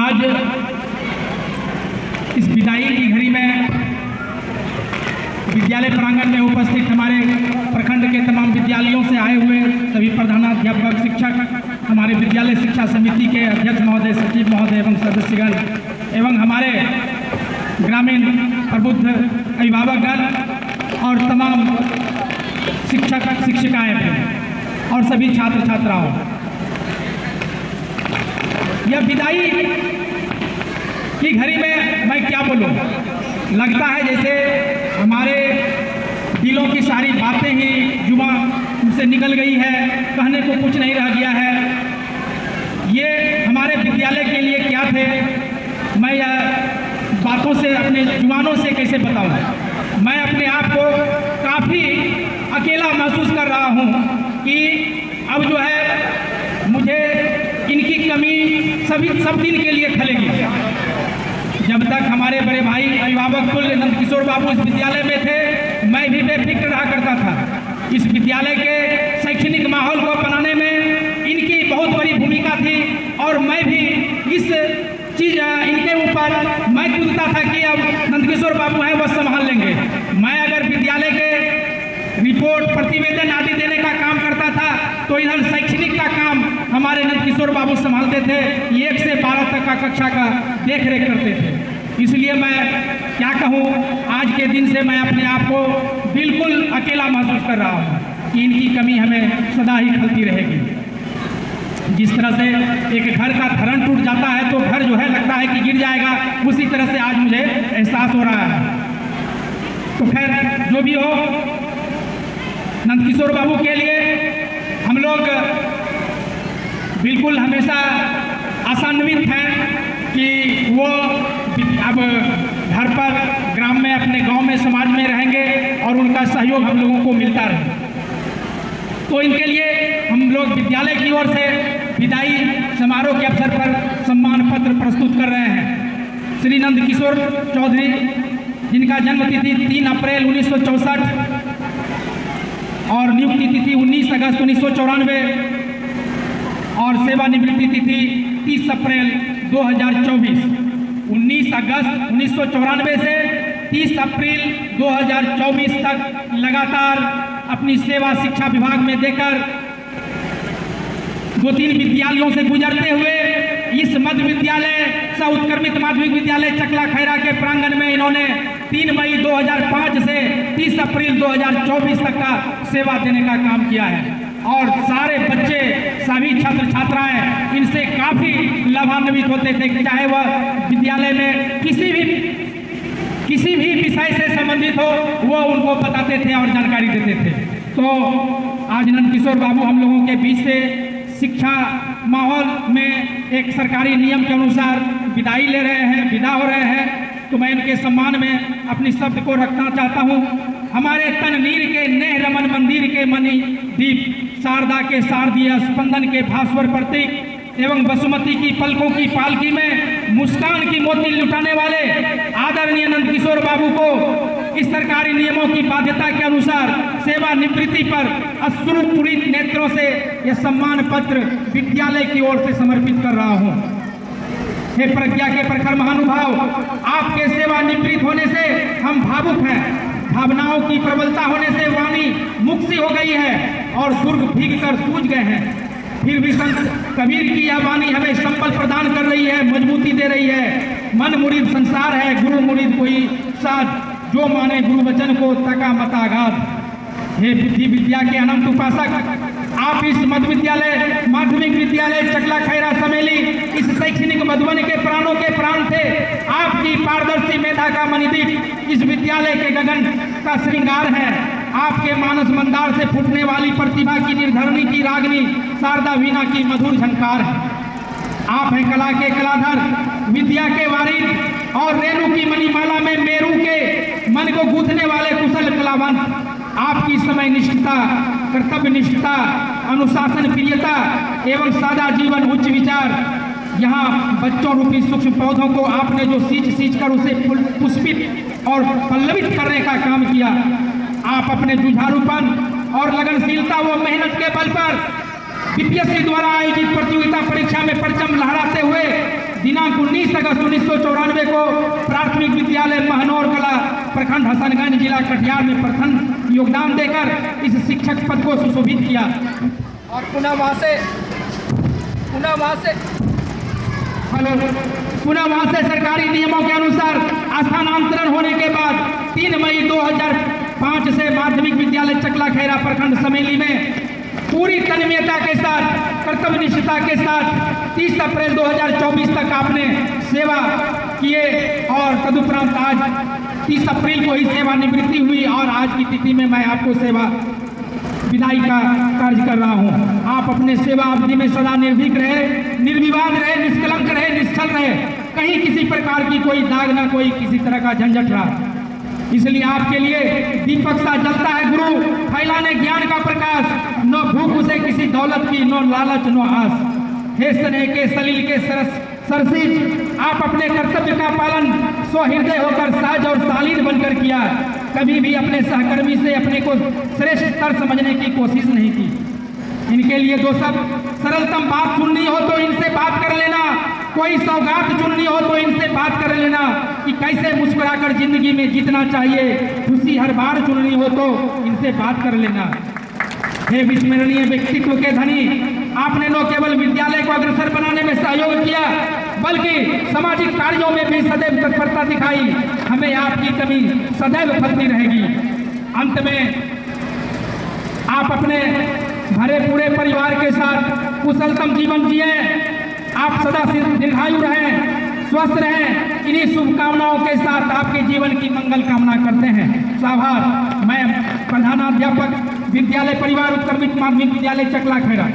आज इस विदाई की घड़ी में विद्यालय प्रांगण में उपस्थित हमारे प्रखंड के तमाम विद्यालयों से आए हुए सभी प्रधानाध्यापक, शिक्षक, हमारे विद्यालय शिक्षा समिति के अध्यक्ष महोदय, सचिव महोदय एवं सदस्यगण एवं हमारे ग्रामीण प्रबुद्ध अभिभावकगण और तमाम शिक्षक शिक्षिकाएँ और सभी छात्र छात्राओं, यह विदाई की घड़ी में मैं क्या बोलूं, लगता है जैसे हमारे दिलों की सारी बातें ही जुबान से निकल गई है, कहने को कुछ नहीं रह गया है। ये हमारे विद्यालय के लिए क्या थे, मैं यह बातों से अपने जुबानों से कैसे बताऊं। मैं अपने आप को काफ़ी अकेला महसूस कर रहा हूं कि अब जो है मुझे इनकी कमी सब दिन के लिए खलेगी। जब तक हमारे बड़े भाई अभिभावक कुल नंदकिशोर बाबू इस विद्यालय में थे, मैं भी बेफिक्र रहा करता था। इस विद्यालय के शैक्षणिक माहौल को बनाने में इनकी बहुत बड़ी भूमिका थी और मैं भी इस चीज़ इनके ऊपर मैं कूदता था कि अब नंदकिशोर बाबू हैं, वह संभाल लेंगे। मैं अगर विद्यालय के रिपोर्ट, प्रतिवेदन आदि देने का काम करता था तो इधर शैक्षणिक का काम हमारे नंदकिशोर बाबू संभालते थे। 1 से 12 तक का कक्षा का देख रेख करते थे। इसलिए मैं क्या कहूँ, आज के दिन से मैं अपने आप को बिल्कुल अकेला महसूस कर रहा हूँ कि इनकी कमी हमें सदा ही खलती रहेगी। जिस तरह से एक घर का धरण टूट जाता है तो घर जो है लगता है कि गिर जाएगा, उसी तरह से आज मुझे एहसास हो रहा है। तो खैर जो भी हो, नंदकिशोर बाबू के लिए हम लोग बिल्कुल हमेशा आशान्वित हैं कि वो अब घर पर, ग्राम में, अपने गांव में, समाज में रहेंगे और उनका सहयोग हम लोगों को मिलता रहे। तो इनके लिए हम लोग विद्यालय की ओर से विदाई समारोह के अवसर पर सम्मान पत्र प्रस्तुत कर रहे हैं। श्री नंदकिशोर चौधरी, जिनका जन्म तिथि 3 अप्रैल 1964 और नियुक्ति तिथि 19 अगस्त 1994 और सेवानिवृत्ति तिथि 30 अप्रैल 2024। 19 अगस्त 1994 से 30 अप्रैल 2024 तक लगातार अपनी सेवा शिक्षा विभाग में देकर 2-3 विद्यालयों से गुजरते हुए इस मध्य विद्यालय सह उत्क्रमित माध्यमिक विद्यालय चकला खैरा के प्रांगण में इन्होंने 3 मई 2005 से 30 अप्रैल 2024 तक का सेवा देने का काम किया है। और सारे बच्चे, सभी छात्र छात्राएं इनसे काफ़ी लाभान्वित होते थे, चाहे वह विद्यालय में किसी भी विषय से संबंधित हो, वो उनको बताते थे और जानकारी देते थे। तो आज नंदकिशोर बाबू हम लोगों के बीच से शिक्षा माहौल में एक सरकारी नियम के अनुसार विदाई ले रहे हैं, विदा हो रहे हैं। तो मैं इनके सम्मान में अपनी शब्द को रखना चाहता हूँ। हमारे तनवीर के नेह रमन मंदिर के मणि दीप, शारदा के शारदीय स्पंदन के भास्वर प्रतीक एवं बसुमती की पलकों की पालकी में मुस्कान की मोती लुटाने वाले आदरणीय नंदकिशोर बाबू को इस सरकारी नियमों की बाध्यता के अनुसार सेवानिवृत्ति पर अश्रुपूरित नेत्रों से यह सम्मान पत्र विद्यालय की ओर से समर्पित कर रहा हूँ। हे प्रज्ञा के प्रखर महानुभाव, आपके सेवानिवृत्त होने से हम भावुक हैं। भावनाओं की प्रबलता होने से वाणी मुक्ति हो गई है और दुर्ग भीग कर सूझ गए हैं। फिर भी संत कबीर की यह वाणी हमें संबल प्रदान कर रही है, मजबूती दे रही है। मन मुरीद संसार है, गुरु मुरीद कोई साध, जो माने गुरु वचन को तका मतागाध। हे बुद्धि विद्या के अनंत उपासक, आप इस मध्य विद्यालय माध्यमिक विद्यालय चकला खैरा समेली इस शैक्षणिक मधुबन के प्राणों के प्राण थे। आपकी पारदर्शी मेधा का मणिदीप इस विद्यालय के गगन का श्रृंगार है। आपके मानस मंदार से फूटने वाली प्रतिभा की निर्धरणी की रागनी शारदा वीणा की मधुर झंकार है। आप हैं कला के कलाधर, विद्या के वारिद और रेणु की मणिमाला में मेरू के मन को गूंथने वाले कुशल कलावंत। आपकी समय निष्ठता, कर्तव्य निष्ठता, अनुशासन प्रियता एवं सादा जीवन, उच्च विचार, यहाँ बच्चों रूपी सूक्ष्म पौधों को आपने जो सींच कर उसे पुष्पित और पल्लवित करने का काम किया। आप अपने जुझारूपन और लगनशीलता व मेहनत के बल पर बीपीएससी द्वारा आयोजित प्रतियोगिता परीक्षा में परचम लहराते हुए दिनांक दिनांक 19 अगस्त 1994 को प्राथमिक विद्यालय महनौर कला प्रखंड हसनगंज जिला कटिहार में प्रथम योगदान देकर इस शिक्षक पद को सुशोभित किया और पुनः वहाँ से सरकारी नियमों के अनुसार स्थानांतरण होने के बाद 3 मई 2005 से माध्यमिक विद्यालय चकला खैरा प्रखंड समेली में पूरी तन्मयता के साथ कर्तव्यनिष्ठता के साथ 30 अप्रैल 2024 तक आपने सेवा किए और तदुपरांत आज 30 अप्रैल को ही सेवानिवृत्ति हुई और आज की तिथि में मैं आपको सेवा विदाई का कार्य कर रहा हूं। आप अपने सेवा अवधि में सदा निर्भीक रहे, निर्विवाद रहे, निष्कलंक रहे, निश्चल रहे, कहीं किसी प्रकार की कोई दाग ना कोई किसी तरह का झंझट रहा। इसलिए आपके लिए दीपक सा जलता है गुरु, फैलाने ज्ञान का प्रकाश, न भूख उसे किसी दौलत की, न लालच न आस। हे स्नेह के सलील के सरसीज, आप अपने कर्तव्य का पालन स्वहृदय होकर साज और सालीन बनकर किया। कभी भी अपने सहकर्मी से अपने को श्रेष्ठतर समझने की कोशिश नहीं की। इनके लिए जो सब सरलतम बात सुननी हो तो इनसे बात कर लेना, कोई सौगात चुननी हो तो इनसे बात कर लेना कि कैसे मुस्कुराकर जिंदगी में जीतना चाहिए, खुशी हर बार चुननी हो तो इनसे बात कर लेना। हे विस्मरणीय व्यक्तित्व के धनी, आपने न केवल विद्यालय को अग्रसर बनाने में सहयोग किया बल्कि सामाजिक कार्यों में भी सदैव तत्परता दिखाई। हमें आपकी कमी सदैव फलती रहेगी। अंत में आप अपने भरे पूरे परिवार के साथ कुशलतम जीवन जिए, आप सदा दीर्घायु रहें, स्वस्थ रहें। इन्हीं शुभकामनाओं के साथ आपके जीवन की मंगल कामना करते हैं। आभार। मैं प्रधानाध्यापक विद्यालय परिवार उत्क्रमित माध्यमिक विद्यालय चकला खैरा।